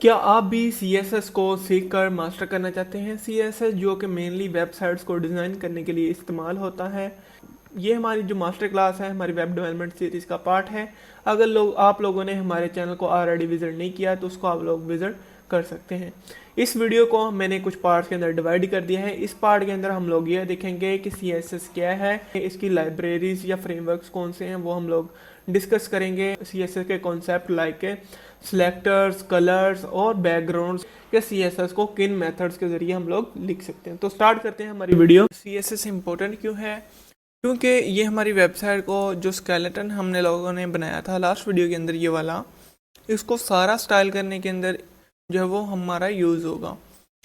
क्या आप भी CSS को सीख कर मास्टर करना चाहते हैं? CSS जो कि मेनली वेबसाइट्स को डिज़ाइन करने के लिए इस्तेमाल होता है। ये हमारी जो मास्टर क्लास है हमारी वेब डेवलपमेंट सीरीज़ का पार्ट है। अगर आप लोगों ने हमारे चैनल को ऑलरेडी विज़िट नहीं किया तो उसको आप लोग विज़िट कर सकते हैं। इस वीडियो को मैंने कुछ पार्ट्स के अंदर डिवाइड कर दिया है। इस पार्ट के अंदर हम लोग यह देखेंगे कि CSS क्या है, इसकी लाइब्रेरीज या फ्रेमवर्क्स कौन से हैं वो हम लोग डिस्कस करेंगे। CSS के कॉन्सेप्ट लाइक सिलेक्टर्स, कलर्स और बैकग्राउंड्स या CSS को किन मेथड्स के जरिए हम लोग लिख सकते हैं। तो स्टार्ट करते हैं हमारी वीडियो। CSS इम्पोर्टेंट क्यों है? क्योंकि ये हमारी वेबसाइट को जो स्केलेटन हमने लोगों ने बनाया था लास्ट वीडियो के अंदर, ये वाला, इसको सारा स्टाइल करने के अंदर जो है वो हमारा यूज़ होगा।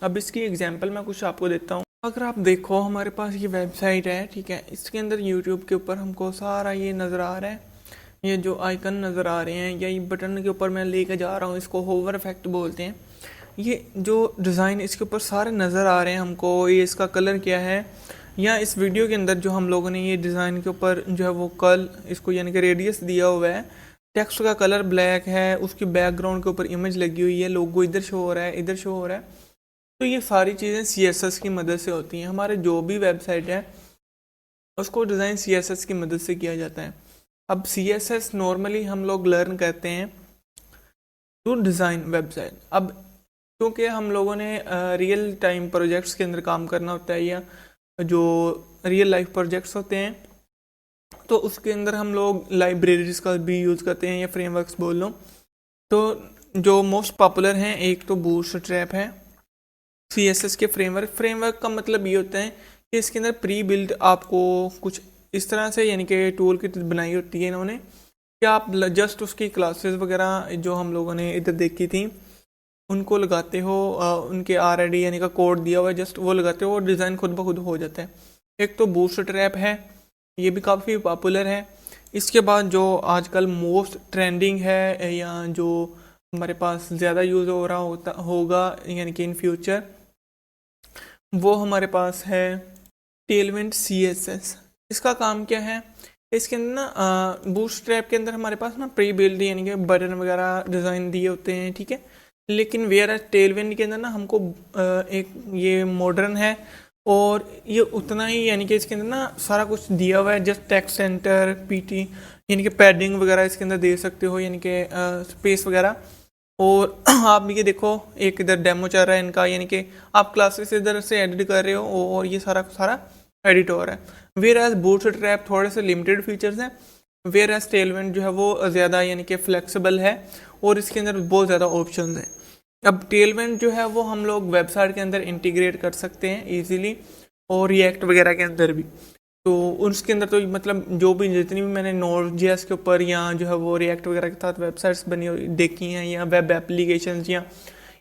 अब इसकी एग्जांपल मैं कुछ आपको देता हूँ। अगर आप देखो हमारे पास ये वेबसाइट है, ठीक है, इसके अंदर यूट्यूब के ऊपर हमको सारा ये नज़र आ रहा है। ये जो आइकन नज़र आ रहे हैं या ये बटन के ऊपर मैं लेके जा रहा हूँ, इसको होवर इफेक्ट बोलते हैं। ये जो डिज़ाइन इसके ऊपर सारे नज़र आ रहे हैं हमको, ये इसका कलर क्या है, या इस वीडियो के अंदर जो हम लोगों ने ये डिज़ाइन के ऊपर जो है वो इसको यानी कि रेडियस दिया हुआ है, टेक्स्ट का कलर ब्लैक है, उसकी बैकग्राउंड के ऊपर इमेज लगी हुई है, लोगो इधर शो हो रहा है, इधर शो हो रहा है। तो ये सारी चीज़ें CSS की मदद से होती हैं। हमारे जो भी वेबसाइट है उसको डिज़ाइन CSS की मदद से किया जाता है। अब CSS नॉर्मली हम लोग लर्न करते हैं टू डिज़ाइन वेबसाइट। अब क्योंकि हम लोगों ने रियल टाइम प्रोजेक्ट्स के अंदर काम करना होता है या जो रियल लाइफ प्रोजेक्ट्स होते हैं, तो उसके अंदर हम लोग लाइब्रेरीज का भी यूज़ करते हैं या फ्रेमवर्क्स बोल लो। तो जो मोस्ट पॉपुलर हैं, एक तो बूटस्ट्रैप है। CSS के फ्रेमवर्क का मतलब ये होता है कि इसके अंदर प्री बिल्ड आपको कुछ इस तरह से यानी कि टूल किट बनाई होती है इन्होंने कि आप जस्ट उसकी क्लासेस वगैरह जो हम लोगों ने इधर देखी थी उनको लगाते हो, उनके ऑलरेडी यानी का कोड दिया हुआ है, जस्ट वो लगाते हो और डिज़ाइन खुद ब खुद हो जाता है। एक तो बूटस्ट्रैप है, ये भी काफ़ी पॉपुलर है। इसके बाद जो आजकल मोस्ट ट्रेंडिंग है या जो हमारे पास ज़्यादा यूज़ हो रहा होगा यानी कि इन फ्यूचर, वो हमारे पास है टेलविंड CSS। इसका काम क्या है? इसके अंदर ना बूटस्ट्रैप के अंदर हमारे पास ना प्री बिल्ड यानी कि बटन वगैरह डिज़ाइन दिए होते हैं, ठीक है। लेकिन वेयर टेलविंड के अंदर ना हमको एक ये मॉडर्न है और ये उतना ही यानी कि इसके अंदर ना सारा कुछ दिया हुआ है, जस्ट टेक्स्ट सेंटर PT यानी कि पैडिंग वगैरह इसके अंदर दे सकते हो यानी कि स्पेस वगैरह। और आप ये देखो एक इधर डेमो चल रहा है इनका, यानी कि आप क्लासेस इधर से एडिट कर रहे हो और ये सारा सारा एडिट हो रहा है। वेयर एज बूटस्ट्रैप थोड़े से लिमिटेड फीचर्स हैं, वेयर एज टेलविंड जो है वो ज़्यादा यानी कि फ्लेक्सिबल है और इसके अंदर बहुत ज़्यादा ऑप्शंस हैं। अब टेलविंड जो है वो हम लोग वेबसाइट के अंदर इंटीग्रेट कर सकते हैं इजीली और रिएक्ट वगैरह के अंदर भी। तो उसके अंदर तो मतलब जो भी जितनी भी मैंने Node.js के ऊपर या जो है वो रिएक्ट वगैरह के साथ वेबसाइट्स बनी हुई देखी हैं या वेब एप्लीकेशंस या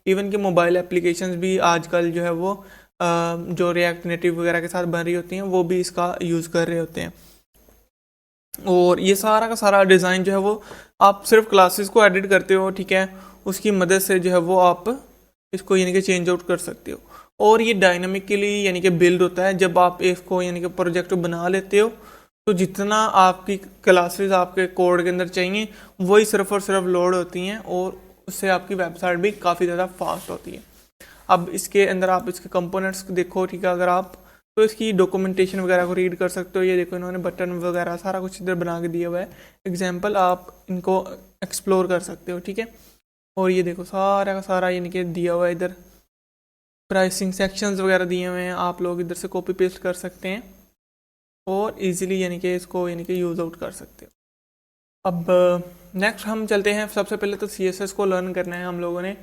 इवन के मोबाइल एप्लीकेशंस भी आजकल जो है वो जो रिएक्ट नेटिव वगैरह के साथ बन रही होती हैं वो भी इसका यूज़ कर रहे होते हैं। और ये सारा का सारा डिज़ाइन जो है वो आप सिर्फ क्लासेस को एडिट करते हो, ठीक है, उसकी मदद से जो है वो आप इसको यानी कि चेंज आउट कर सकते हो। और ये डायनामिकली यानी कि बिल्ड होता है। जब आप इसको यानी कि प्रोजेक्ट बना लेते हो तो जितना आपकी क्लासेस आपके कोड के अंदर चाहिए वही सिर्फ और सिर्फ लोड होती हैं और उससे आपकी वेबसाइट भी काफ़ी ज़्यादा फास्ट होती है। अब इसके अंदर आप इसके कंपोनेंट्स देखो, ठीक है, अगर आप तो इसकी डॉक्यूमेंटेशन वगैरह को रीड कर सकते हो। ये देखो इन्होंने बटन वगैरह सारा कुछ इधर बना के दिया हुआ है, एग्जाम्पल आप इनको एक्सप्लोर कर सकते हो, ठीक है। और ये देखो सारा का सारा यानी कि दिया हुआ है, इधर प्राइसिंग सेक्शंस वगैरह दिए हुए हैं, आप लोग इधर से कॉपी पेस्ट कर सकते हैं और इजीली यानी कि इसको यानी कि यूज़ आउट कर सकते हो। अब नेक्स्ट हम चलते हैं। सबसे पहले तो CSS को लर्न करना है हम लोगों ने।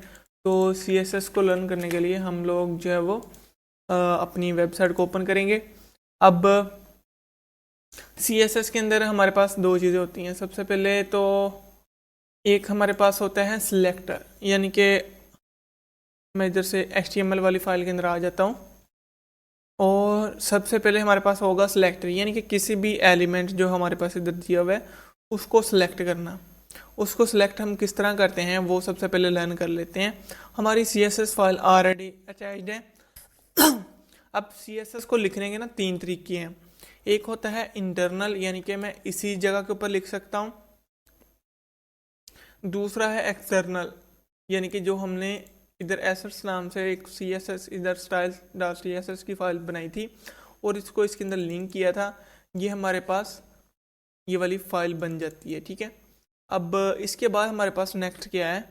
तो CSS को लर्न करने के लिए हम लोग जो है वो अपनी वेबसाइट को ओपन करेंगे। अब CSS के अंदर हमारे पास दो चीज़ें होती हैं। सबसे पहले तो एक हमारे पास होता है सिलेक्टर, यानी कि मैं इधर से HTML वाली फाइल के अंदर आ जाता हूँ और सबसे पहले हमारे पास होगा सिलेक्टर, यानी कि किसी भी एलिमेंट जो हमारे पास इधर दिया हुआ है उसको सिलेक्ट करना। उसको सिलेक्ट हम किस तरह करते हैं वो सबसे पहले लर्न कर लेते हैं। हमारी CSS फाइल ऑलरेडी अटैच्ड है। अब CSS को लिखने के ना तीन तरीके हैं। एक होता है इंटरनल, यानी कि मैं इसी जगह के ऊपर लिख सकता हूँ। दूसरा है एक्सटर्नल, यानी कि जो हमने इधर एसेट्स नाम से एक CSS इधर स्टाइल CSS की फाइल बनाई थी और इसको इसके अंदर लिंक किया था, ये हमारे पास ये वाली फाइल बन जाती है। ठीक है, अब इसके बाद हमारे पास नेक्स्ट क्या है,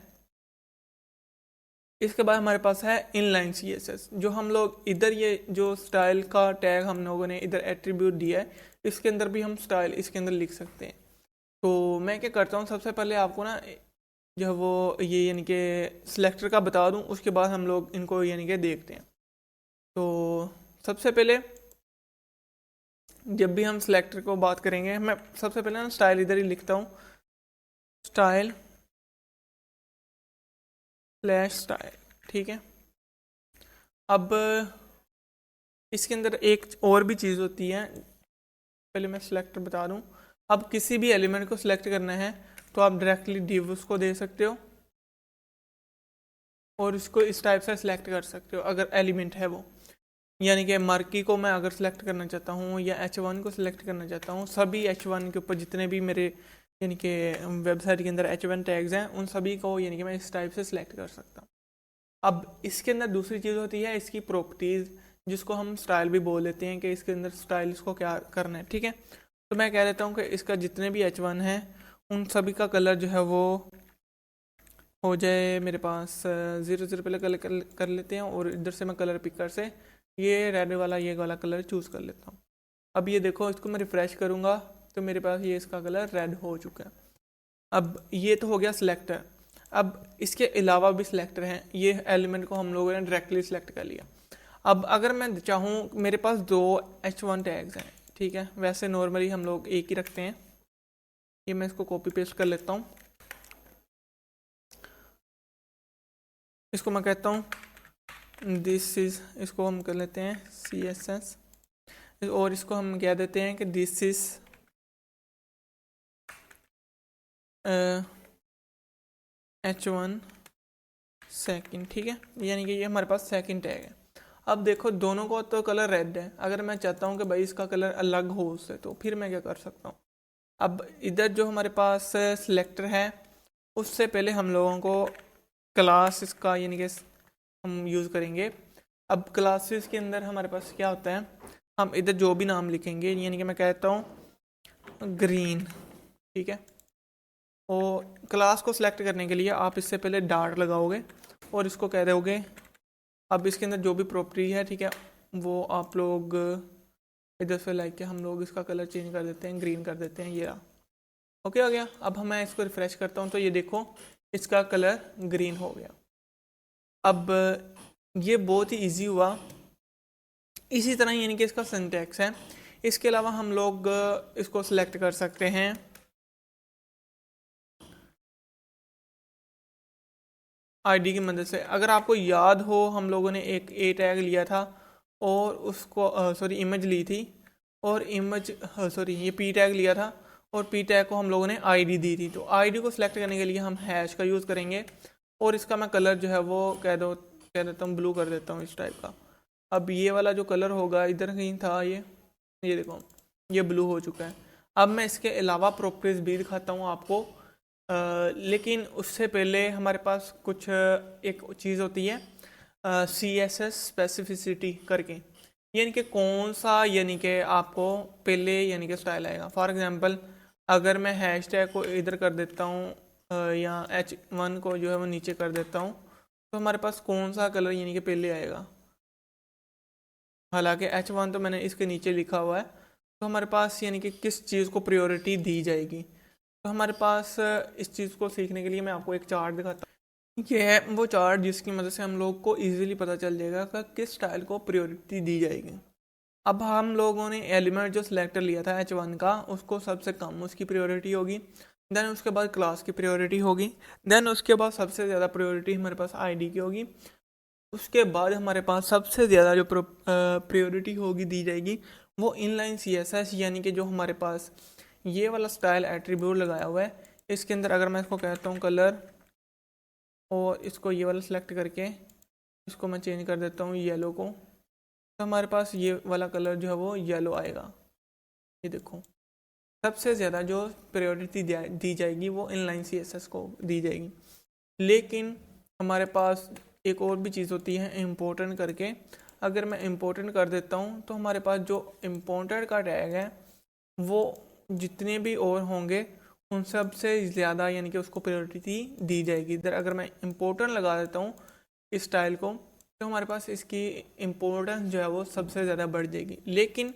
इसके बाद हमारे पास है इनलाइन CSS। जो हम लोग इधर ये जो स्टाइल का टैग हम लोगों ने इधर एट्रीब्यूट दिया है, इसके अंदर भी हम स्टाइल इसके अंदर लिख सकते हैं। तो मैं क्या करता हूँ, सबसे पहले आपको ना जो है वो ये यानी कि सिलेक्टर का बता दूँ, उसके बाद हम लोग इनको यानी कि देखते हैं। तो सबसे पहले जब भी हम सिलेक्टर को बात करेंगे, मैं सबसे पहले ना स्टाइल इधर ही लिखता हूँ, स्टाइल /स्टाइल। ठीक है, अब इसके अंदर एक और भी चीज़ होती है, पहले मैं सिलेक्टर बता दूँ। अब किसी भी एलिमेंट को सिलेक्ट करना है तो आप डायरेक्टली div उसको दे सकते हो और इसको इस टाइप से सिलेक्ट कर सकते हो अगर एलिमेंट है वो। यानी कि मार्की को मैं अगर सिलेक्ट करना चाहता हूँ या H1 को सिलेक्ट करना चाहता हूँ, सभी H1 के ऊपर जितने भी मेरे यानी कि वेबसाइट के अंदर H1 टैग्स हैं, उन सभी को यानी कि मैं इस टाइप से सिलेक्ट कर सकता हूँ। अब इसके अंदर दूसरी चीज़ होती है इसकी प्रॉपर्टीज़, जिसको हम स्टाइल भी बोल लेते हैं कि इसके अंदर स्टाइल इसको क्या करना है। ठीक है, तो मैं कह देता हूँ कि इसका जितने भी H1 है उन सभी का कलर जो है वो हो जाए मेरे पास 0 पहले कलर कर लेते हैं और इधर से मैं कलर पिकर से ये रेड वाला ये वाला कलर चूज़ कर लेता हूँ। अब ये देखो, इसको मैं रिफ़्रेश करूँगा तो मेरे पास ये इसका कलर रेड हो चुका है। अब ये तो हो गया सिलेक्टर। अब इसके अलावा भी सिलेक्टर हैं, ये एलिमेंट को हम लोगों ने डायरेक्टली सिलेक्ट कर लिया। अब अगर मैं चाहूँ, मेरे पास 2 H1 टैग्स हैं। ठीक है, वैसे नॉर्मली हम लोग एक ही रखते हैं। ये मैं इसको कॉपी पेस्ट कर लेता हूँ, इसको मैं कहता हूँ दिस इज, इसको हम कर लेते हैं CSS और इसको हम कह देते हैं कि दिस इज H1 सेकंड। ठीक है, यानी कि ये हमारे पास सेकंड टैग है। अब देखो दोनों को तो कलर रेड है, अगर मैं चाहता हूँ कि भाई इसका कलर अलग हो उससे, तो फिर मैं क्या कर सकता हूँ। अब इधर जो हमारे पास सिलेक्टर है, उससे पहले हम लोगों को क्लास इसका यानी कि हम यूज़ करेंगे। अब क्लासेस के अंदर हमारे पास क्या होता है, हम इधर जो भी नाम लिखेंगे, यानी कि मैं कहता हूँ ग्रीन। ठीक है, और क्लास को सिलेक्ट करने के लिए आप इससे पहले डार्ट लगाओगे और इसको कह दोगे। अब इसके अंदर जो भी प्रॉपर्टी है, ठीक है, वो आप लोग इधर से लाइक के हम लोग इसका कलर चेंज कर देते हैं, ग्रीन कर देते हैं, ये रहा। ओके हो गया। अब मैं इसको रिफ्रेश करता हूँ तो ये देखो इसका कलर ग्रीन हो गया। अब ये बहुत ही इजी हुआ। इसी तरह यानी कि इसका सिंटैक्स है। इसके अलावा हम लोग इसको सिलेक्ट कर सकते हैं आईडी की मदद से। अगर आपको याद हो, हम लोगों ने एक ए टैग लिया था और उसको सॉरी इमेज ली थी और इमेज सॉरी ये पी टैग लिया था और पी टैग को हम लोगों ने आईडी दी थी। तो आईडी को सिलेक्ट करने के लिए हम हैश का यूज़ करेंगे और इसका मैं कलर जो है वो कह देता हूँ ब्लू कर देता हूँ इस टाइप का। अब ये वाला जो कलर होगा इधर कहीं था, ये देखो ये ब्लू हो चुका है। अब मैं इसके अलावा प्रॉपर्टीज भी दिखाता हूँ आपको, लेकिन उससे पहले हमारे पास कुछ एक चीज़ होती है CSS स्पेसिफिसिटी करके, यानी कि कौन सा यानी कि आपको पहले यानी कि स्टाइल आएगा। फॉर एग्जांपल अगर मैं हैश टैग को इधर कर देता हूँ या H1 को जो है वो नीचे कर देता हूँ, तो हमारे पास कौन सा कलर यानी कि पहले आएगा। हालांकि H1 तो मैंने इसके नीचे लिखा हुआ है, तो हमारे पास यानी कि किस चीज़ को प्रायोरिटी दी जाएगी। तो हमारे पास इस चीज़ को सीखने के लिए मैं आपको एक चार्ट दिखाता हूँ। ये है वो चार्ट जिसकी मदद से हम लोग को इजीली पता चल जाएगा कि किस स्टाइल को प्रायोरिटी दी जाएगी। अब हम लोगों ने एलिमेंट जो सिलेक्टर लिया था H1 का, उसको सबसे कम उसकी प्रायोरिटी होगी, देन उसके बाद क्लास की प्रायोरिटी होगी, देन उसके बाद सबसे ज़्यादा प्रायोरिटी हमारे पास आईडी की होगी, उसके बाद हमारे पास सबसे ज़्यादा जो प्रायोरिटी होगी दी जाएगी वो इनलाइन CSS, यानी कि जो हमारे पास ये वाला स्टाइल एट्रीब्यूट लगाया हुआ है। इसके अंदर अगर मैं इसको कहता हूँ कलर और इसको ये वाला सिलेक्ट करके इसको मैं चेंज कर देता हूँ येलो को, तो हमारे पास ये वाला कलर जो है वो येलो आएगा। ये देखो सबसे ज़्यादा जो प्रायोरिटी दी जाएगी वो इनलाइन CSS को दी जाएगी। लेकिन हमारे पास एक और भी चीज़ होती है इम्पोर्टेंट करके। अगर मैं इम्पोर्टेंट कर देता हूँ तो हमारे पास जो इम्पोर्टेंट का टैग है वो जितने भी और होंगे उन सब से ज़्यादा यानी कि उसको प्रायोरिटी दी जाएगी। इधर अगर मैं इम्पोर्टेंट लगा देता हूँ इस स्टाइल को तो हमारे पास इसकी इम्पोर्टेंस जो है वो सबसे ज़्यादा बढ़ जाएगी। लेकिन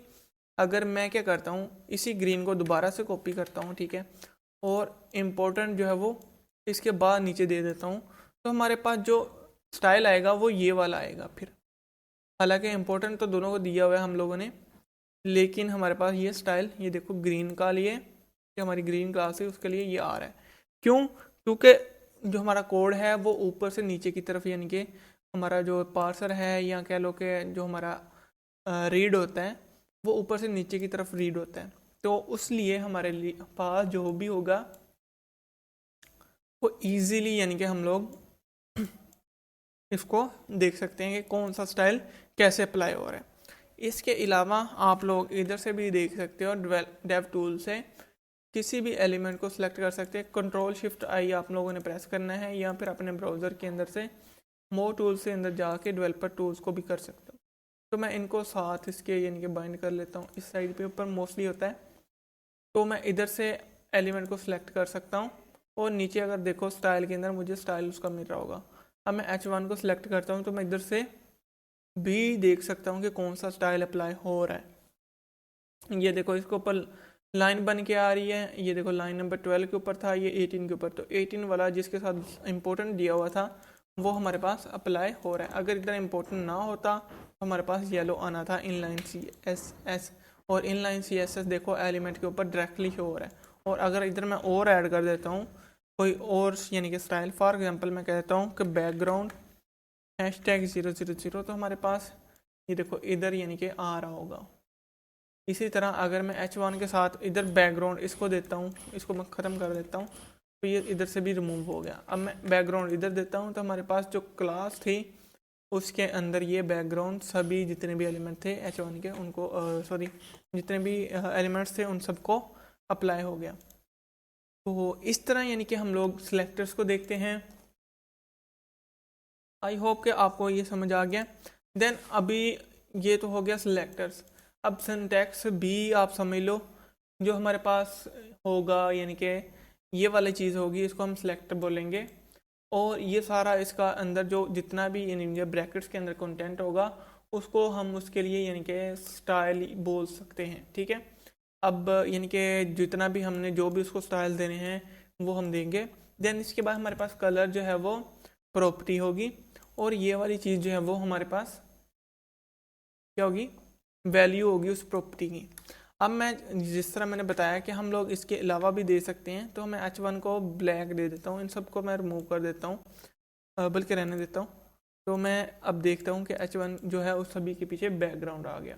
अगर मैं क्या करता हूँ, इसी ग्रीन को दोबारा से कॉपी करता हूँ, ठीक है, और इम्पोर्टेंट जो है वो इसके बाद नीचे दे देता हूँ, तो हमारे पास जो स्टाइल आएगा वो ये वाला आएगा। फिर हालांकि इम्पोर्टेंट तो दोनों को दिया हुआ है हम लोगों ने, लेकिन हमारे पास ये स्टाइल, ये देखो ग्रीन का लिए कि हमारी ग्रीन क्लास है उसके लिए ये आ रहा है। क्यों? क्योंकि जो हमारा कोड है वो ऊपर से नीचे की तरफ, यानी कि हमारा जो पार्सर है या कह लो कि जो हमारा रीड होता है वो ऊपर से नीचे की तरफ रीड होता है। तो उसलिए हमारे लिए पास जो भी होगा वो इजीली यानी कि हम लोग इसको देख सकते हैं कि कौन सा स्टाइल कैसे अप्लाई हो रहा है। इसके अलावा आप लोग इधर से भी देख सकते हो, डेव टूल से किसी भी एलिमेंट को सिलेक्ट कर सकते हैं। कंट्रोल शिफ्ट आई आप लोगों ने प्रेस करना है, या फिर अपने ब्राउज़र के अंदर से मोर टूल्स से अंदर जाके डेवलपर टूल्स को भी कर सकते हो। तो मैं इनको साथ इसके यानी कि बाइंड कर लेता हूँ। इस साइड पे ऊपर मोस्टली होता है, तो मैं इधर से एलिमेंट को सिलेक्ट कर सकता हूँ और नीचे अगर देखो स्टाइल के अंदर मुझे स्टाइल उसका मिल रहा होगा। अब मैं H1 को सिलेक्ट करता हूँ तो मैं इधर से भी देख सकता हूँ कि कौन सा स्टाइल अप्लाई हो रहा है। ये देखो इसके ऊपर लाइन बन के आ रही है, ये देखो लाइन नंबर 12 के ऊपर था, ये 18 के ऊपर, तो 18 वाला जिसके साथ इम्पोर्टेंट दिया हुआ था वो हमारे पास अप्लाई हो रहा है। अगर इधर इम्पोर्टेंट ना होता तो हमारे पास येलो आना था इनलाइन CSS, और इनलाइन CSS देखो एलिमेंट के ऊपर डायरेक्टली शो हो रहा है। और अगर इधर मैं और ऐड कर देता हूँ कोई और यानी कि स्टाइल, फॉर एग्जांपल मैं कहता हूँ कि बैकग्राउंड #000, तो हमारे पास ये देखो इधर यानी कि आ रहा होगा। इसी तरह अगर मैं H1 के साथ इधर बैकग्राउंड इसको देता हूँ, इसको मैं ख़त्म कर देता हूँ, तो ये इधर से भी रिमूव हो गया। अब मैं बैकग्राउंड इधर देता हूँ तो हमारे पास जो क्लास थी उसके अंदर ये बैकग्राउंड सभी जितने भी एलिमेंट थे H1 के उनको जितने भी एलिमेंट्स थे उन सबको अप्लाई हो गया। तो इस तरह यानी कि हम लोग सिलेक्टर्स को देखते हैं। आई होप कि आपको ये समझ आ गया। देन अभी ये तो हो गया सिलेक्टर्स। अब सिंटैक्स भी आप समझ लो, जो हमारे पास होगा यानी कि ये वाली चीज़ होगी, इसको हम सिलेक्टर बोलेंगे। और ये सारा इसका अंदर जो जितना भी यानी ब्रैकेट्स के अंदर कंटेंट होगा उसको हम उसके लिए यानी कि स्टाइल बोल सकते हैं, ठीक है। अब यानी कि जितना भी हमने जो भी उसको स्टाइल देने हैं वो हम देंगे। देन इसके बाद हमारे पास कलर जो है वो प्रॉपर्टी होगी, और ये वाली चीज़ जो है वो हमारे पास क्या होगी, वैल्यू होगी उस प्रॉपर्टी की। अब मैं जिस तरह मैंने बताया कि हम लोग इसके अलावा भी दे सकते हैं, तो मैं H1 को ब्लैक दे देता हूँ, इन सबको मैं रिमूव कर देता हूँ, बल्कि रहने देता हूँ। तो मैं अब देखता हूँ कि H1 जो है उस सभी के पीछे बैकग्राउंड आ गया।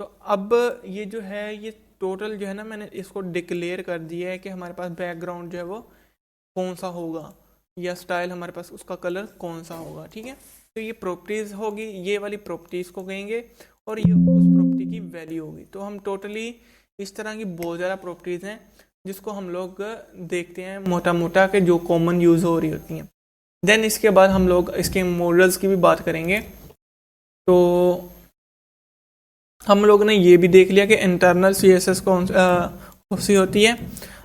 तो अब ये जो है ये टोटल जो है ना, मैंने इसको डिक्लेयर कर दिया है कि हमारे पास बैकग्राउंड जो है वो कौन सा होगा, या स्टाइल हमारे पास उसका कलर कौन सा होगा, ठीक है। तो ये प्रॉपर्टीज़ होगी, ये वाली प्रॉपर्टीज़ को कहेंगे, और ये उस प्रॉपर्टी की वैल्यू होगी। तो हम टोटली इस तरह की बहुत ज़्यादा प्रॉपर्टीज़ हैं जिसको हम लोग देखते हैं मोटा मोटा के जो कॉमन यूज़ हो रही होती हैं। देन इसके बाद हम लोग इसके मॉडल्स की भी बात करेंगे। तो हम लोग ने ये भी देख लिया कि इंटरनल CSS कौन सी होती है।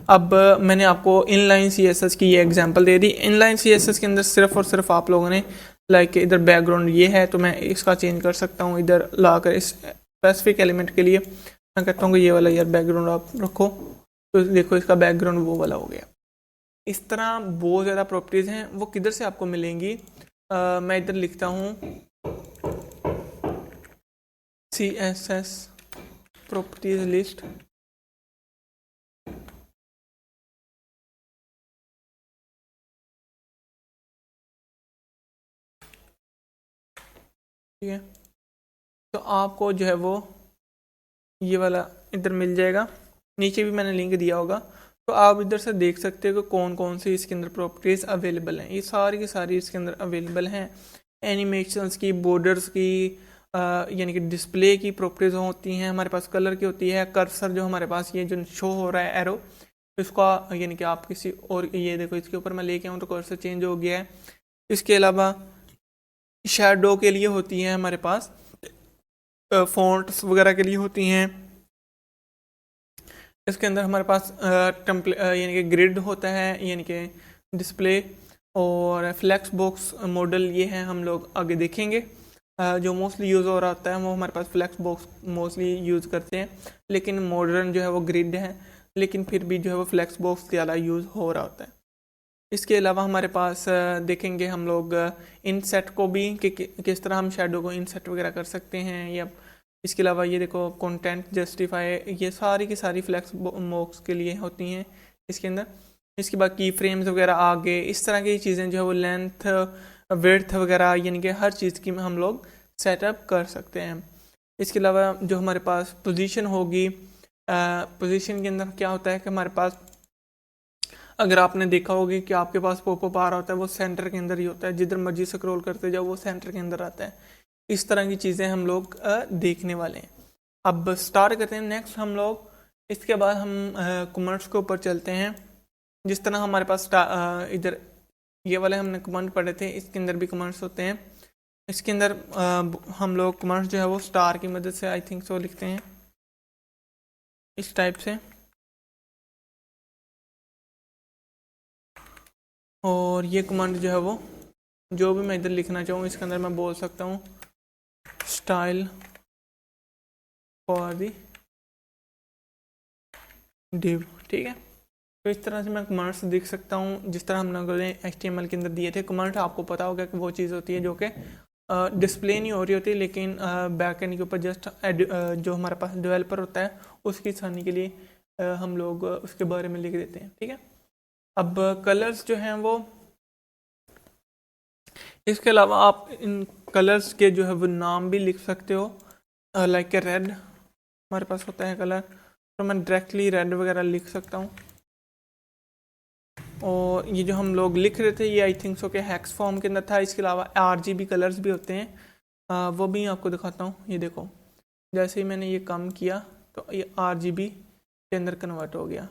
अब मैंने आपको इनलाइन CSS की ये एग्जांपल दे दी। इनलाइन CSS के अंदर सिर्फ और सिर्फ आप लोगों ने लाइक इधर बैकग्राउंड ये है तो मैं इसका चेंज कर सकता हूँ, इधर लाकर इस स्पेसिफिक एलिमेंट के लिए मैं कहता हूँ कि ये वाला यार बैकग्राउंड आप रखो, तो देखो इसका बैकग्राउंड वो वाला हो गया। इस तरह बहुत ज़्यादा प्रॉपर्टीज़ हैं, वो किधर से आपको मिलेंगी, मैं इधर लिखता हूँ CSS प्रॉपर्टीज लिस्ट। ठीक है, तो आपको जो है वो ये वाला इधर मिल जाएगा, नीचे भी मैंने लिंक दिया होगा, तो आप इधर से देख सकते हो कि कौन कौन सी इसके अंदर प्रॉपर्टीज़ अवेलेबल हैं। ये सारी की सारी इसके अंदर अवेलेबल हैं। एनिमेशंस की, बॉर्डर्स की, यानी कि डिस्प्ले की प्रॉपर्टीज़ होती हैं, हमारे पास कलर की होती है, कर्सर जो हमारे पास ये जो शो हो रहा है एरो, इसका यानी कि आप किसी और, ये देखो इसके ऊपर मैं लेके आऊँ तो कर्सर चेंज हो गया है। इसके अलावा शैडो के लिए होती हैं हमारे पास, फॉन्ट्स वगैरह के लिए होती हैं। इसके अंदर हमारे पास यानी कि ग्रिड होता है, यानी कि डिस्प्ले, और फ्लैक्स बॉक्स मॉडल ये हैं, हम लोग आगे देखेंगे। जो मोस्टली यूज़ हो रहा होता है वो हमारे पास फ्लैक्स बॉक्स मोस्टली यूज़ करते हैं, लेकिन मॉडर्न जो है वो ग्रिड है, लेकिन फिर भी जो है वो फ्लैक्स बॉक्स ज़्यादा यूज़ हो रहा होता है। इसके अलावा हमारे पास देखेंगे हम लोग इनसेट को भी, कि किस तरह हम शेडो को इनसेट वगैरह कर सकते हैं। या इसके अलावा ये देखो कंटेंट जस्टिफाई, ये सारी की सारी फ्लैक्स बॉक्स के लिए होती हैं इसके अंदर। इसके बाद की फ्रेम्स वगैरह आगे इस तरह की चीज़ें जो है वो लेंथ विड्थ वगैरह, यानी कि हर चीज़ की हम लोग सेटअप कर सकते हैं। इसके अलावा जो हमारे पास पोजीशन होगी, पोजीशन के अंदर क्या होता है कि हमारे पास, अगर आपने देखा होगा कि आपके पास पॉपअप आ रहा होता है वो सेंटर के अंदर ही होता है, जिधर मर्जी स्क्रॉल करते जाओ वो सेंटर के अंदर आता है। इस तरह की चीज़ें हम लोग देखने वाले हैं। अब स्टार्ट करते हैं नेक्स्ट हम लोग। इसके बाद हम कमेंट्स के ऊपर चलते हैं। जिस तरह हमारे पास इधर ये वाले हमने कमेंट पढ़े थे, इसके अंदर भी कमेंट्स होते हैं। इसके अंदर हम लोग कमेंट्स जो है वो स्टार की मदद से आई थिंक सो लिखते हैं, इस टाइप से। और ये कमांड जो है वो जो भी मैं इधर लिखना चाहूँ इसके अंदर मैं बोल सकता हूँ स्टाइल फॉर दी डिव, ठीक है। तो इस तरह से मैं कमांड्स देख सकता हूँ, जिस तरह हम लोगों ने HTML के अंदर दिए थे। कमांड आपको पता होगा कि वो चीज़ होती है जो कि डिस्प्ले नहीं हो रही होती, लेकिन बैक एंड के ऊपर जस्ट जो हमारे पास डेवलपर होता है उसकी आसानी के लिए हम लोग उसके बारे में लिख देते हैं, ठीक है। अब कलर्स जो हैं वो, इसके अलावा आप इन कलर्स के जो है वो नाम भी लिख सकते हो। लाइक ए रेड हमारे पास होता है कलर, तो मैं डायरेक्टली रेड वगैरह लिख सकता हूँ। और ये जो हम लोग लिख रहे थे ये आई थिंक सो के हेक्स फॉर्म के अंदर था। इसके अलावा RGB कलर्स भी होते हैं, वो भी आपको दिखाता हूँ। ये देखो, जैसे ही मैंने ये काम किया तो ये RGB के अंदर कन्वर्ट हो गया।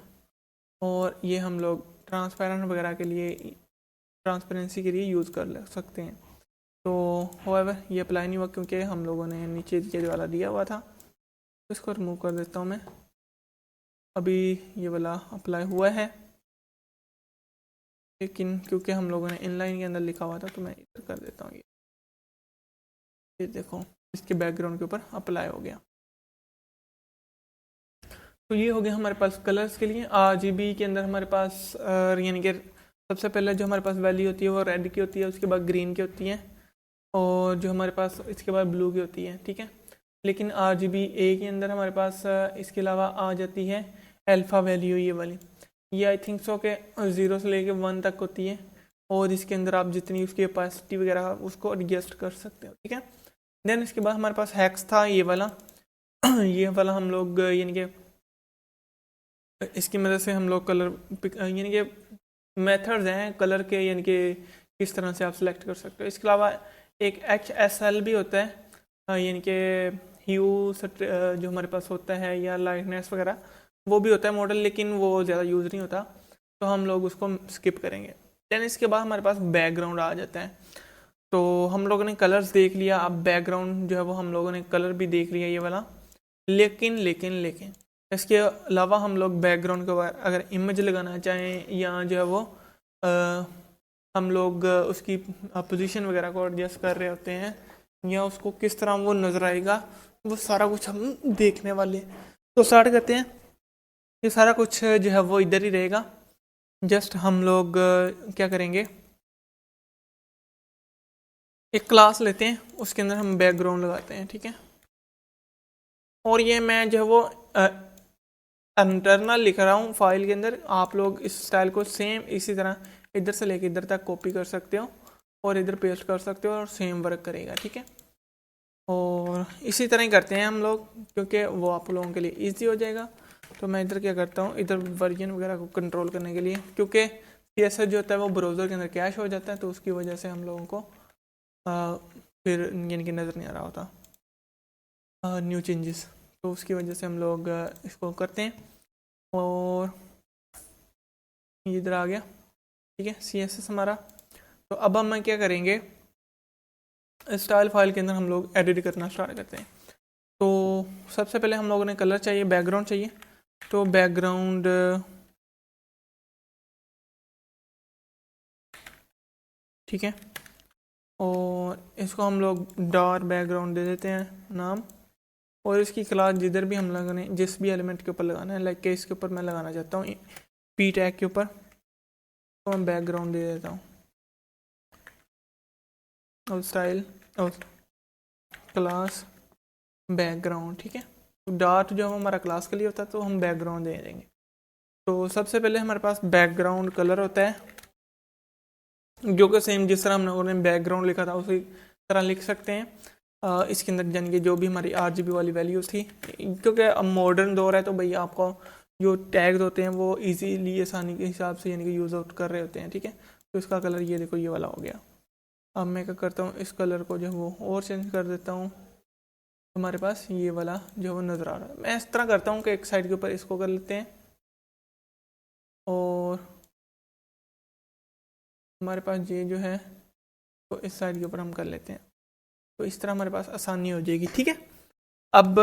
और ये हम लोग ट्रांसपेरेंट वगैरह के लिए, ट्रांसपेरेंसी के लिए यूज़ कर सकते हैं। तो होवेवर ये अप्लाई नहीं हुआ क्योंकि हम लोगों ने नीचे ये वाला दिया हुआ था, तो इसको रिमूव कर देता हूँ मैं। अभी ये वाला अप्लाई हुआ है, लेकिन क्योंकि हम लोगों ने इनलाइन के अंदर लिखा हुआ था तो मैं इधर कर देता हूँ। ये देखो इसके बैकग्राउंड के ऊपर अप्लाई हो गया। तो ये हो गया हमारे पास कलर्स के लिए। RGB के अंदर हमारे पास यानी कि सबसे पहले जो हमारे पास वैल्यू होती है वो रेड की होती है, उसके बाद ग्रीन की होती है, और जो हमारे पास इसके बाद ब्लू की होती है, ठीक है। लेकिन RGB A के अंदर हमारे पास इसके अलावा आ जाती है अल्फ़ा वैल्यू, ये वाली। ये आई थिंक सो के 0 से लेके 1 तक होती है, और इसके अंदर आप जितनी उसकी कैपेसिटी वगैरह उसको एडजस्ट कर सकते हो, ठीक है। देन इसके बाद हमारे पास हैक्स था ये वाला। ये वाला हम लोग यानी कि इसकी मदद से हम लोग कलर यानी कि मेथड्स हैं कलर के, यानी कि किस तरह से आप सिलेक्ट कर सकते हो। इसके अलावा एक HSL भी होता है, यानी कि ह्यू जो हमारे पास होता है, या लाइटनेस वगैरह वो भी होता है मॉडल, लेकिन वो ज़्यादा यूज़ नहीं होता, तो हम लोग उसको स्किप करेंगे। देन इसके बाद हमारे पास बैकग्राउंड आ जाता है। तो हम लोगों ने कलर्स देख लिया, अब बैकग्राउंड जो है वो हम लोगों ने कलर भी देख लिया ये वाला। लेकिन लेकिन लेकिन इसके अलावा हम लोग बैकग्राउंड के बाद अगर इमेज लगाना चाहें, या जो है वो हम लोग उसकी पोजीशन वगैरह को एडजस्ट कर रहे होते हैं, या उसको किस तरह वो नज़र आएगा, वो सारा कुछ हम देखने वाले हैं। तो स्टार्ट करते हैं। ये सारा कुछ जो है वो इधर ही रहेगा। जस्ट हम लोग क्या करेंगे, एक क्लास लेते हैं, उसके अंदर हम बैकग्राउंड लगाते हैं, ठीक है। और ये मैं जो है वो इंटरनल लिख रहा हूँ फाइल के अंदर। आप लोग इस स्टाइल को सेम इसी तरह इधर से लेके इधर तक कॉपी कर सकते हो, और इधर पेस्ट कर सकते हो, और सेम वर्क करेगा, ठीक है। और इसी तरह ही करते हैं हम लोग, क्योंकि वो आप लोगों के लिए इजी हो जाएगा। तो मैं इधर क्या करता हूँ, इधर वर्जन वगैरह को कंट्रोल करने के लिए, क्योंकि CSS जो होता है वो ब्राउज़र के अंदर कैश हो जाता है, तो उसकी वजह से हम लोगों को फिर यानी कि नज़र नहीं आ रहा होता न्यू चेंजेस, तो उसकी वजह से हम लोग इसको करते हैं। और इधर आ गया, ठीक है, CSS हमारा। तो अब हम क्या करेंगे, स्टाइल फाइल के अंदर हम लोग एडिट करना स्टार्ट करते हैं। तो सबसे पहले हम लोगों ने कलर चाहिए, बैकग्राउंड चाहिए। तो बैकग्राउंड ठीक है, और इसको हम लोग डार्क बैकग्राउंड दे देते हैं नाम। और इसकी क्लास जिधर भी हम लोगों ने जिस भी एलिमेंट के ऊपर लगाना है, लाइक के इसके ऊपर मैं लगाना चाहता हूँ पी टैग के ऊपर, तो मैं बैकग्राउंड दे देता हूँ। और स्टाइल और क्लास बैकग्राउंड, ठीक है। डार्क जो हमारा क्लास के लिए होता है, तो हम बैकग्राउंड दे देंगे। तो सबसे पहले हमारे पास बैकग्राउंड कलर होता है, जो कि सेम जिस तरह हम लोगों ने बैकग्राउंड लिखा था उसी तरह लिख सकते हैं। इसके अंदर यानी कि जो भी हमारी RGB वाली वैल्यूज़ थी, क्योंकि अब मॉडर्न दौर है तो भैया आपको जो टैग्स होते हैं वो इजीली आसानी के हिसाब से यानी कि यूज़ आउट कर रहे होते हैं, ठीक है। तो इसका कलर ये देखो ये वाला हो गया। अब मैं क्या करता हूँ, इस कलर को जो है वो और चेंज कर देता हूँ, हमारे पास ये वाला जो है वो नज़र आ रहा है। मैं इस तरह करता हूँ कि एक साइड के ऊपर इसको कर लेते हैं और हमारे पास ये जो है तो इस साइड के ऊपर हम कर लेते हैं। तो इस तरह हमारे पास आसानी हो जाएगी, ठीक है। अब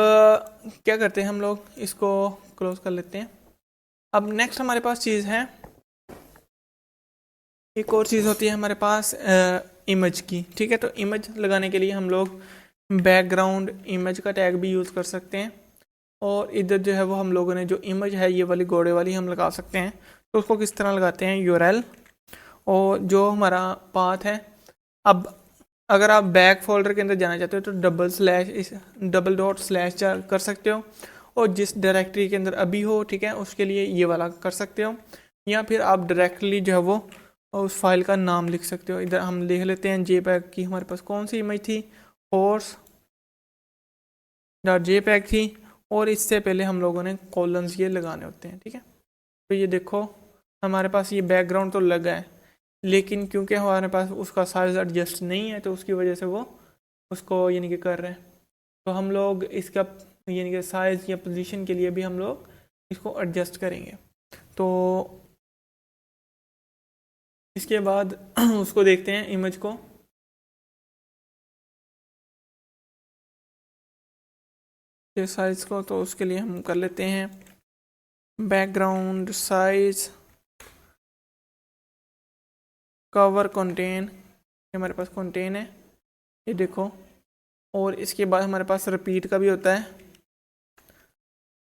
क्या करते हैं, हम लोग इसको क्लोज कर लेते हैं। अब नेक्स्ट हमारे पास चीज़ है, एक और चीज़ होती है हमारे पास इमेज की, ठीक है। तो इमेज लगाने के लिए हम लोग बैकग्राउंड इमेज का टैग भी यूज़ कर सकते हैं, और इधर जो है वो हम लोगों ने जो इमेज है ये वाली घोड़े वाली हम लगा सकते हैं। तो उसको किस तरह लगाते हैं, URL और जो हमारा पाथ है। अब अगर आप बैक फोल्डर के अंदर जाना चाहते हो तो डबल डॉट स्लैश कर सकते हो, और जिस डायरेक्टरी के अंदर अभी हो, ठीक है, उसके लिए ये वाला कर सकते हो, या फिर आप डायरेक्टली जो है वो उस फाइल का नाम लिख सकते हो। इधर हम लिख लेते हैं JPEG की, हमारे पास कौन सी इमेज थी, horse.jpg थी, और इससे पहले हम लोगों ने कॉलम्स ये लगाने होते हैं, ठीक है। तो ये देखो हमारे पास ये बैकग्राउंड तो लगा है, लेकिन क्योंकि हमारे पास उसका साइज एडजस्ट नहीं है तो उसकी वजह से वो उसको यानी कि कर रहे हैं। तो हम लोग इसका यानी कि साइज़ या पोजीशन के लिए भी हम लोग इसको एडजस्ट करेंगे। तो इसके बाद उसको देखते हैं इमेज को। साइज़ को तो उसके लिए हम कर लेते हैं बैकग्राउंड साइज कवर कंटेन, हमारे पास कंटेन है ये देखो। और इसके बाद हमारे पास रिपीट का भी होता है,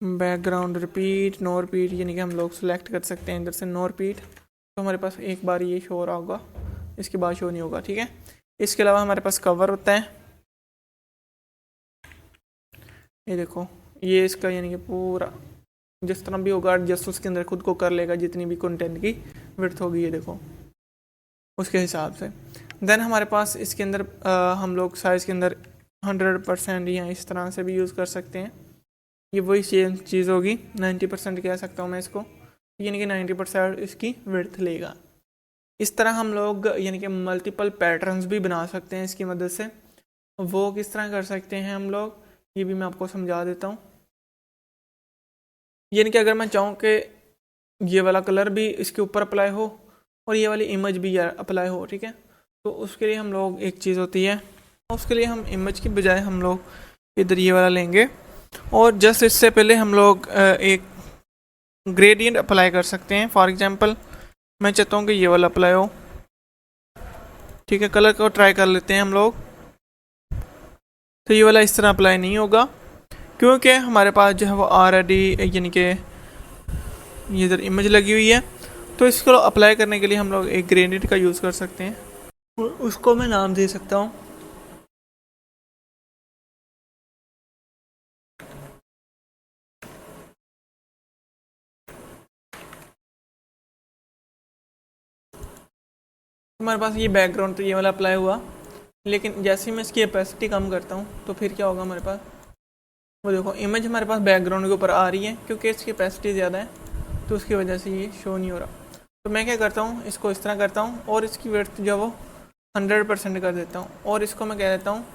बैकग्राउंड रिपीट नो रिपीट, यानी कि हम लोग सेलेक्ट कर सकते हैं इधर से नो रिपीट। तो हमारे पास एक बार ये शो हो रहा होगा, इसके बाद शो नहीं होगा, ठीक है। इसके अलावा हमारे पास कवर होता है, ये देखो ये इसका यानी कि पूरा जिस तरह भी होगा जस्ट उसके अंदर खुद को कर लेगा, जितनी भी कंटेंट की विड्थ होगी ये देखो उसके हिसाब से। देन हमारे पास इसके अंदर हम लोग साइज़ के अंदर 100% या इस तरह से भी यूज़ कर सकते हैं। ये वही सेम चीज़ होगी, 90% कह सकता हूँ मैं इसको, यानी कि 90% इसकी विड्थ लेगा। इस तरह हम लोग यानी कि मल्टीपल पैटर्न्स भी बना सकते हैं इसकी मदद से। वो किस तरह कर सकते हैं हम लोग, ये भी मैं आपको समझा देता हूँ। यानी कि अगर मैं चाहूँ कि ये वाला कलर भी इसके ऊपर अप्लाई हो और ये वाली इमेज भी अप्लाई हो, ठीक है, तो उसके लिए हम लोग एक चीज़ होती है, उसके लिए हम इमेज की बजाय हम लोग इधर ये वाला लेंगे, और जस्ट इससे पहले हम लोग एक ग्रेडियंट अप्लाई कर सकते हैं। फॉर एग्जांपल मैं चाहता हूँ कि ये वाला अप्लाई हो, ठीक है। कलर को ट्राई कर लेते हैं हम लोग, तो ये वाला इस तरह अप्लाई नहीं होगा क्योंकि हमारे पास जो है वो ऑलरेडी यानी कि ये इधर इमेज लगी हुई है। तो इसको अप्लाई करने के लिए हम लोग एक ग्रेडियंट का यूज़ कर सकते हैं, और उसको मैं नाम दे सकता हूँ हमारे पास ये बैकग्राउंड तो ये वाला अप्लाई हुआ, लेकिन जैसे ही मैं इसकी कैपेसिटी कम करता हूँ तो फिर क्या होगा, हमारे पास वो देखो इमेज हमारे पास बैकग्राउंड के ऊपर आ रही है, क्योंकि इसकी कैपेसिटी ज़्यादा है तो उसकी वजह से ये शो नहीं हो रहा। तो मैं क्या करता हूँ, इसको इस तरह करता हूँ और इसकी विड्थ जो वो 100% कर देता हूँ, और इसको मैं कह देता हूँ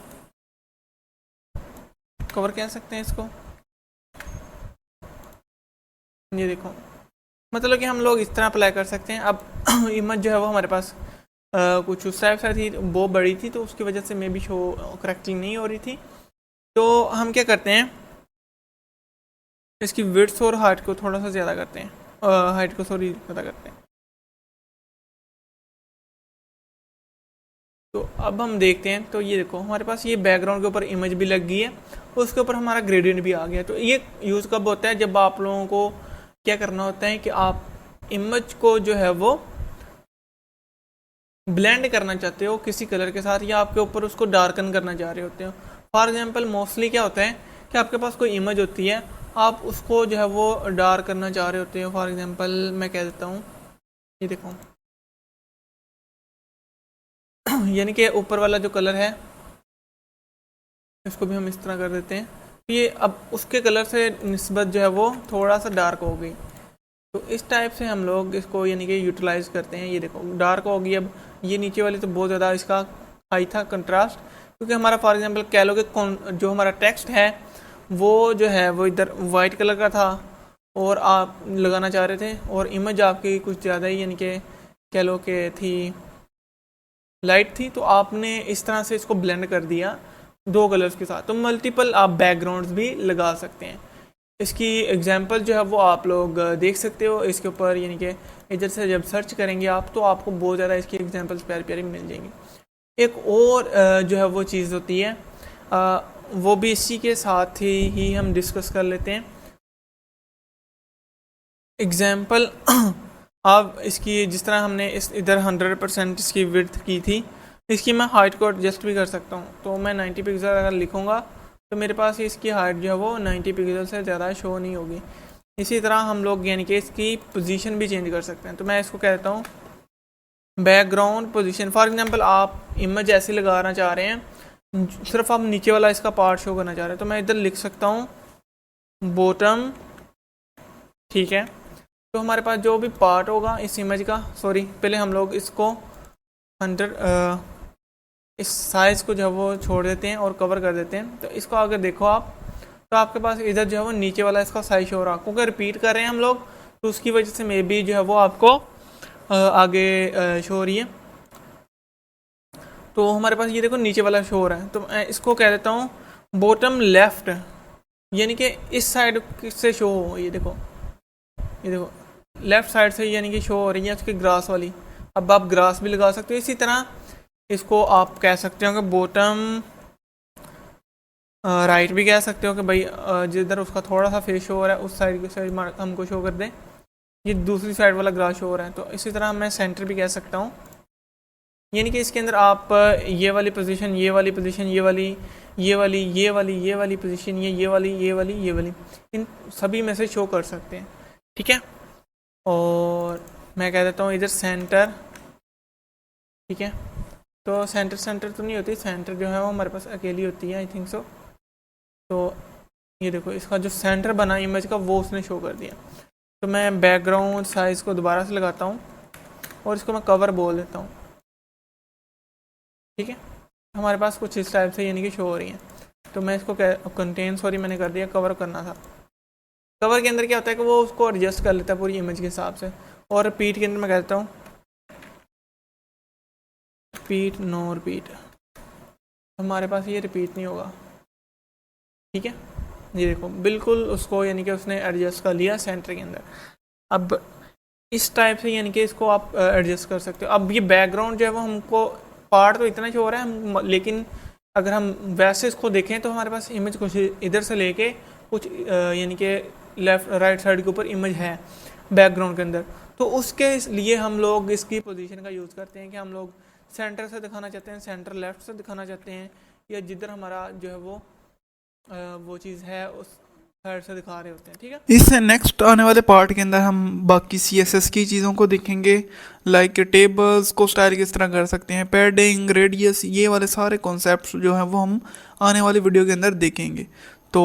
कवर कह सकते हैं इसको। ये देखो मतलब कि हम लोग इस तरह अप्लाई कर सकते हैं। अब इमेज जो है वो हमारे पास कुछ उस टाइप से थी, वो बड़ी थी तो उसकी वजह से मे बी शो करेक्टली नहीं हो रही थी। तो हम क्या करते हैं, इसकी विड्थ और हाइट को थोड़ा सा ज़्यादा करते हैं, हाइट को सॉरी ज़्यादा करते हैं। तो अब हम देखते हैं, तो ये देखो हमारे पास ये बैकग्राउंड के ऊपर इमेज भी लग गई है, उसके ऊपर हमारा ग्रेडियंट भी आ गया। तो ये यूज़ कब होता है, जब आप लोगों को क्या करना होता है कि आप इमेज को जो है वो ब्लेंड करना चाहते हो किसी कलर के साथ, या आपके ऊपर उसको डार्कन करना चाह रहे होते हो। फॉर एग्जांपल मोस्टली क्या होता है कि आपके पास कोई इमेज होती है, आप उसको जो है वो डार्क करना चाह रहे होते हो। फॉर एग्जांपल मैं कह देता हूँ, ये देखो यानी कि ऊपर वाला जो कलर है इसको भी हम इस तरह कर देते हैं, तो ये अब उसके कलर से निस्बत जो है वो थोड़ा सा डार्क हो गई। तो इस टाइप से हम लोग इसको यानी कि यूटिलाइज करते हैं। ये देखो डार्क होगी। अब ये नीचे वाली तो बहुत ज़्यादा इसका हाई था कंट्रास्ट, क्योंकि हमारा फॉर एग्जांपल कह लो कि जो हमारा टेक्स्ट है वो जो है वो इधर वाइट कलर का था और आप लगाना चाह रहे थे, और इमेज आपकी कुछ ज़्यादा ही यानी कि कह लो कि थी लाइट थी, तो आपने इस तरह से इसको ब्लेंड कर दिया दो कलर्स के साथ। तो मल्टीपल आप बैकग्राउंड्स भी लगा सकते हैं। इसकी एग्जांपल जो है वो आप लोग देख सकते हो इसके ऊपर, यानी कि इधर से जब सर्च करेंगे आप तो आपको बहुत ज़्यादा इसकी एग्जांपल्स प्यारी प्यारी मिल जाएंगी। एक और जो है वो चीज़ होती है, वो भी इसी के साथ ही हम डिस्कस कर लेते हैं। एग्जांपल अब इसकी जिस तरह हमने इस इधर 100% इसकी विड्थ की थी, इसकी मैं हाइट को एडजस्ट भी कर सकता हूँ। तो मैं 90 पिक्सल अगर लिखूँगा तो मेरे पास इसकी हाइट जो है वो 90 पिक्सल से ज़्यादा शो नहीं होगी। इसी तरह हम लोग यानी कि इसकी पोजीशन भी चेंज कर सकते हैं। तो मैं इसको कहता हूँ बैकग्राउंड पोजीशन। फॉर एग्जांपल आप इमेज ऐसे लगाना चाह रहे हैं, सिर्फ आप नीचे वाला इसका पार्ट शो करना चाह रहे हैं, तो मैं इधर लिख सकता हूँ बॉटम, ठीक है। तो हमारे पास जो भी पार्ट होगा इस इमेज का, सॉरी पहले हम लोग इसको 100 इस साइज़ को जो है वो छोड़ देते हैं और कवर कर देते हैं। तो इसको अगर देखो आप, तो आपके पास इधर जो है वो नीचे वाला इसका साइज हो रहा, क्योंकि रिपीट कर रहे हैं हम लोग, तो उसकी वजह से मे बी जो है वो आपको आगे शो हो रही है। तो हमारे पास ये देखो नीचे वाला शो हो रहा है, तो मैं इसको कह देता हूँ बॉटम लेफ्ट, यानी कि इस साइड से शो हो। ये देखो लेफ्ट साइड से यानी कि शो हो रही है उसकी ग्रास वाली। अब आप ग्रास भी लगा सकते हो। इसी तरह इसको आप कह सकते हो कि बॉटम राइट भी कह सकते हो कि भाई जिधर उसका थोड़ा सा फेस शो हो रहा है उस साइड की साइड हमको शो कर दें, ये दूसरी साइड वाला ग्रास शो हो रहा है। तो इसी तरह मैं सेंटर भी कह सकता हूँ, यानी कि इसके अंदर आप ये वाली पोजीशन, ये वाली पोजीशन, ये वाली, ये वाली, ये वाली, ये वाली पोजीशन, ये वाली, ये वाली, ये वाली, इन सभी में से शो कर सकते हैं, ठीक है। और मैं कह देता हूँ इधर सेंटर, ठीक है। तो सेंटर तो नहीं होती, सेंटर जो है वो हमारे पास अकेली होती है, आई थिंक सो। तो ये देखो इसका जो सेंटर बना इमेज का वो उसने शो कर दिया। तो मैं बैकग्राउंड साइज़ को दोबारा से लगाता हूँ और इसको मैं कवर बोल देता हूँ, ठीक है। हमारे पास कुछ इस टाइप से यानी कि शो हो रही है। तो मैं इसको कंटेन, सॉरी मैंने कर दिया, कवर करना था। कवर के अंदर क्या होता है कि वो उसको एडजस्ट कर लेता है पूरी इमेज के हिसाब से। और रिपीट के अंदर मैं कहता हूँ रिपीट, नो रिपीट, हमारे पास ये रिपीट नहीं होगा, ठीक है। ये देखो बिल्कुल उसको यानी कि उसने एडजस्ट कर लिया सेंटर के अंदर। अब इस टाइप से यानी कि इसको आप एडजस्ट कर सकते हो। अब ये बैकग्राउंड जो है वो हमको पार्ट तो इतना शो हो रहा है, लेकिन अगर हम वैसे इसको देखें तो हमारे पास इमेज कुछ इधर से लेके कुछ यानी कि लेफ्ट राइट साइड के ऊपर इमेज है बैकग्राउंड के अंदर। तो उसके लिए हम लोग इसकी पोजीशन का यूज़ करते हैं कि हम लोग सेंटर से दिखाना चाहते हैं, सेंटर लेफ्ट से दिखाना चाहते हैं, या जिधर हमारा जो है वो चीज़ है उस साइड से दिखा रहे होते हैं, ठीक है। इससे नेक्स्ट आने वाले पार्ट के अंदर हम बाकी CSS की चीज़ों को देखेंगे, लाइक टेबल्स को स्टाइल किस तरह कर सकते हैं, पैडिंग, रेडियस, ये वाले सारे कॉन्सेप्ट्स जो हैं वो हम आने वाली वीडियो के अंदर देखेंगे। तो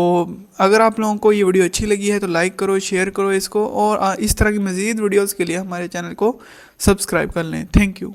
अगर आप लोगों को ये वीडियो अच्छी लगी है तो लाइक करो, शेयर करो इसको, और इस तरह की मज़ीद वीडियोज़ के लिए हमारे चैनल को सब्सक्राइब कर लें। Thank you.